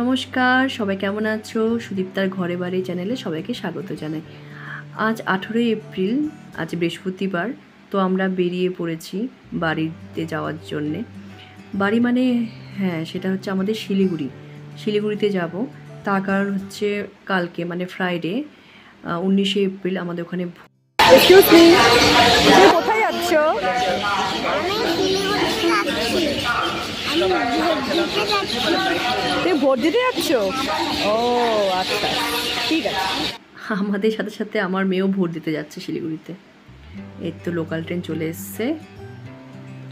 নমস্কার, সবাই কেমন আছো? সুদীপ্তার ঘরে বাড়ি চ্যানেলে সবাইকে স্বাগত জানাই। আজ 18ই এপ্রিল, আজ বৃহস্পতিবার। তো আমরা বেরিয়ে পড়েছি বাড়িতে যাওয়ার জন্যে। বাড়ি মানে হ্যাঁ, সেটা হচ্ছে আমাদের শিলিগুড়িতে যাব। তার কারণ হচ্ছে কালকে মানে ফ্রাইডে 19শে এপ্রিল আমাদের ওখানে। এক্সকিউজ মি, তুমি কোথায় যাচ্ছ? তুমি ভোট দিতে যাচ্ছ? ও আচ্ছা, ঠিক আছে। আমাদের সাথে সাথে আমার মেয়েও ভোট দিতে যাচ্ছে শিলিগুড়িতে। এই তো লোকাল ট্রেন চলে এসছে,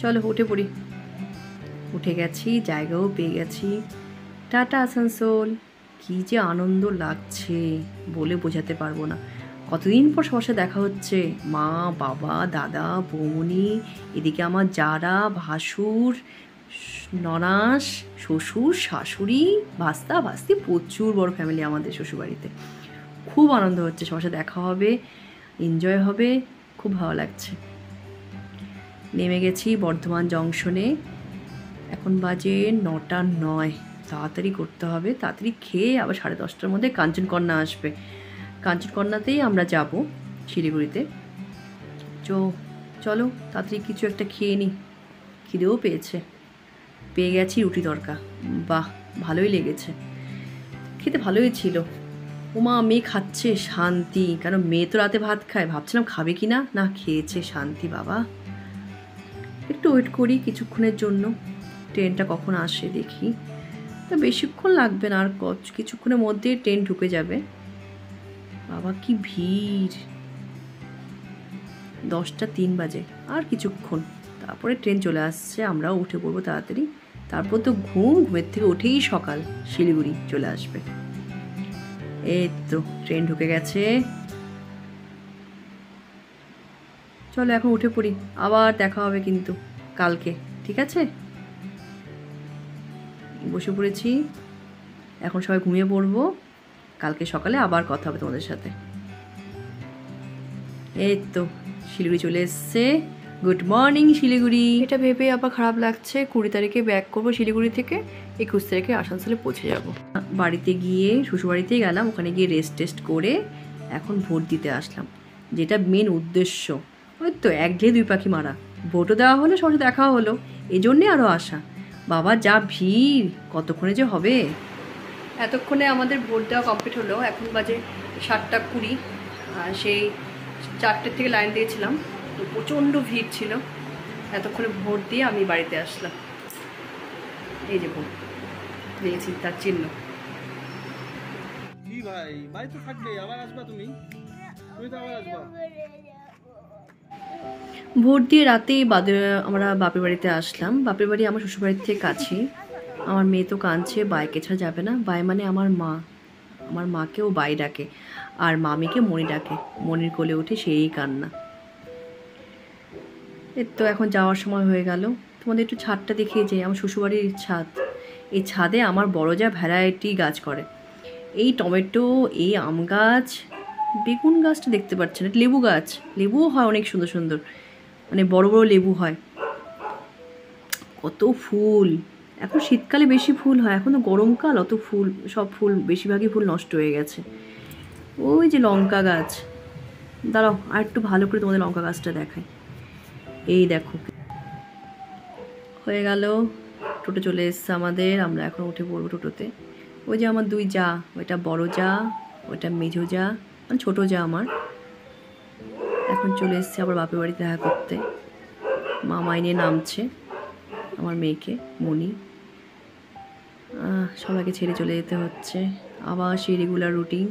চলো উঠে পড়ি। উঠে গেছি, জায়গাও পেয়ে গেছি। টাটা আসানসোল। কি যে আনন্দ লাগছে বলে বোঝাতে পারবো না। কতদিন পর সবার সাথে দেখা হচ্ছে, মা বাবা দাদা বৌমনি, এদিকে আমার যারা ভাসুর ননাস শ্বশুর শাশুড়ি ভাস্তা ভাস্তি, প্রচুর বড় ফ্যামিলি আমাদের শ্বশুরবাড়িতে। খুব আনন্দ হচ্ছে, সবার সাথে দেখা হবে, এনজয় হবে, খুব ভালো লাগছে। নেমে গেছি বর্ধমান জংশনে। এখন বাজে 9:09। তাড়াতাড়ি করতে হবে, তাড়াতাড়ি খেয়ে আবার 10:30টার মধ্যে কাঞ্চনকন্যা আসবে। কাঞ্চনকন্যাতেই আমরা যাব শিলিগুড়িতে। চলো তাড়াতাড়ি কিছু একটা খেয়ে নিই, খিদেও পেয়ে গেছি রুটি তড়কা। বাহ, ভালোই লেগেছে, খেতে ভালোই ছিল। ওমা, মেয়ে খাচ্ছে, শান্তি। কারণ মেয়ে তো রাতে ভাত খায়, ভাবছিলাম খাবে কি না, না খেয়েছে, শান্তি বাবা। একটু ওয়েট করি কিছুক্ষণের জন্য, ট্রেনটা কখন আসে দেখি। তো বেশিক্ষণ লাগবে না, আর কিছুক্ষণের মধ্যেই ট্রেন ঢুকে যাবে। বাবা কি ভিড়! 10:03 বাজে, আর কিছুক্ষণ, তারপরে ট্রেন চলে আসছে, আমরাও উঠে পড়বো তাড়াতাড়ি। তারপর তো ঘুমের থেকে উঠেই সকাল, শিলিগুড়ি চলে আসবে। এই তো ট্রেন ঢুকে গেছে, চলো এখন উঠে পড়ি। আবার দেখা হবে কিন্তু কালকে, ঠিক আছে? বসে পড়েছি, এখন সবাই ঘুমিয়ে পড়বো, কালকে সকালে আবার কথা হবে তোমাদের সাথে। এই তো শিলিগুড়ি চলে এসছে। Good morning Siliguri. এটা ভেবে আবার খারাপ লাগছে, 20 তারিখে ব্যাক করবো শিলিগুড়ি থেকে, 21 তারিখে আসানসোলে পৌঁছে যাব। বাড়িতে গিয়ে শ্বশুরবাড়িতেই গেলাম, ওখানে গিয়ে রেস্ট করে এখন ভোট দিতে আসলাম, যেটা মেন উদ্দেশ্য। ওই তো 1 ঢিলে 2 পাখি মারা, ভোটও দেওয়া হলো, সবার সাথে দেখাও হলো, এই জন্যে আরও আসা। বাবা যা ভিড়, কতক্ষণে যে হবে। এতক্ষণে আমাদের ভোট দেওয়া কমপ্লিট হলো, এখন বাজে 7:20। সেই 4টের থেকে লাইন দিয়েছিলাম, তো প্রচণ্ড ভিড় ছিল। এতক্ষণে ভোট দিয়ে আমি বাড়িতে আসলাম। এই যে ভোট দিয়েছি, তার চিহ্ন। কি ভাই, বাড়িতে থাকবে, আবার আসবা তুমি তো আবার আসবা। ভোট দিয়ে রাতেই আমরা বাপের বাড়িতে আসলাম। বাপের বাড়ি আমার শ্বশুরবাড়ির থেকে কাছেই। আমার মেয়ে তো কাঁদছে, বাইকে ছাড়া যাবে না। বাই মানে আমার মা, আমার মাকেও বাই ডাকে, আর মামিকে মণি ডাকে। মণির কোলে উঠে সেই কান্না। এর তো এখন যাওয়ার সময় হয়ে গেল। তোমাদের একটু ছাদটা দেখিয়ে যাই, আমার শ্বশুরবাড়ির ছাদ। এই ছাদে আমার বড় যা ভ্যারাইটি গাছ করে, এই টমেটো, এই আম গাছ, বেগুন গাছটা দেখতে পাচ্ছেন, লেবু গাছ, লেবুও হয় অনেক সুন্দর সুন্দর, মানে বড় বড় লেবু হয়। কত ফুল! এখন শীতকালে বেশি ফুল হয়, এখন তো গরমকাল, অত ফুল, সব ফুল বেশিরভাগই ফুল নষ্ট হয়ে গেছে। ওই যে লঙ্কা গাছ, দাঁড়াও আর একটু ভালো করে তোমাদের লঙ্কা গাছটা দেখাই। এই দেখো, হয়ে গেল। টোটো চলে এসছে আমাদের, আমরা এখন উঠে পড়বো টোটোতে। ওই যে আমার 2 জা, ওইটা বড় জা, ওইটা মেজো জা, মানে ছোটো জা আমার। এখন চলে এসছে আবার বাপের বাড়িতে দেখা করতে। মামাই নিয়ে নামছে আমার মেয়েকে, মনি। সবাইকে ছেড়ে চলে যেতে হচ্ছে, আবার সেই রেগুলার রুটিন।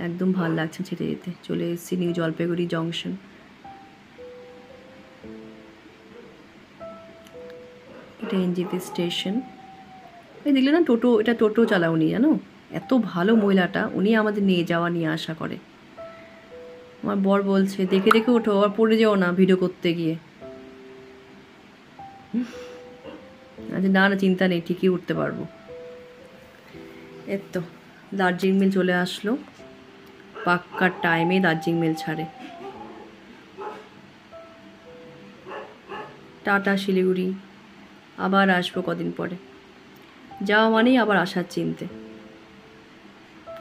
একদম ভাল লাগছে ছেড়ে যেতে। চলে এসেছি নিউ জলপাইগুড়ি জংশন। এটা এনজেপি স্টেশন। এই দেখলে না টোটো, এটা টোটো চালা উনি, জানো? এত ভালো মহিলাটা, উনি আমাদের নিয়ে যাওয়া নিয়ে আসা করে। আমার বর বলছে দেখে দেখে ওঠো, আবার পড়ে যেও না ভিডিও করতে গিয়ে। আচ্ছা না না, চিন্তা নেই, ঠিকই উঠতে পারবো। এর তো দার্জিলিং মেল চলে আসলো, পাক্কা টাইমে দার্জিলিং মেল ছাড়ে। টাটা শিলিগুড়ি, আবার আসবো কদিন পরে। যাওয়া মানেই আবার আসার চিনতে।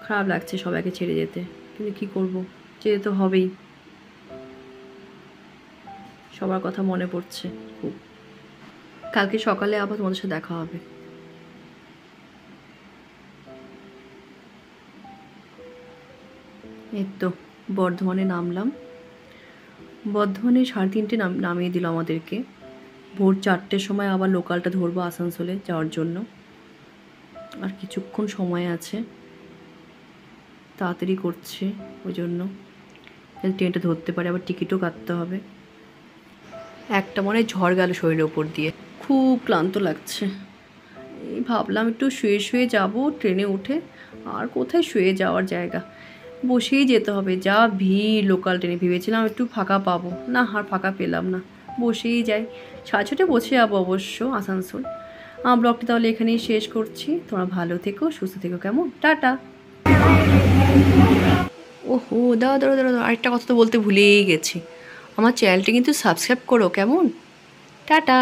খারাপ লাগছে সবাইকে ছেড়ে যেতে, কিন্তু কী করবো, যেতে তো হবেই। সবার কথা মনে পড়ছে খুব। কালকে সকালে আবার তোমাদের সাথে দেখা হবে। এই তো বর্ধমানে নামলাম। বর্ধমানে 3:30 নামিয়ে দিল আমাদেরকে। ভোর 4টের সময় আবার লোকালটা ধরবো আসানসোলে যাওয়ার জন্য। আর কিছুক্ষণ সময় আছে, তাড়াতাড়ি করছে ওই জন্য ট্রেনটা ধরতে পারে, আবার টিকিটও কাটতে হবে। একটা মনে ঝড় গেল শরীরের ওপর দিয়ে, খুব ক্লান্ত লাগছে। এই ভাবলাম একটু শুয়ে শুয়ে যাব ট্রেনে উঠে, আর কোথায় শুয়ে যাওয়ার জায়গা, বসেই যেতে হবে। যা ভিড় লোকাল ট্রেনে, ভেবেছিলাম একটু ফাঁকা পাবো, না আর ফাঁকা পেলাম না, বসেই যাই। 6:30 পৌঁছে যাবো অবশ্য আসানসোল। ব্লগটি তাহলে এখানেই শেষ করছি। তোমরা ভালো থেকো, সুস্থ থেকো, কেমন? টাটা। ওহো দাঁড়া দাঁড়া দাঁড়া, আরেকটা কথা তো বলতে ভুলেই গেছি, আমার চ্যানেলটি কিন্তু সাবস্ক্রাইব করো, কেমন? টাটা।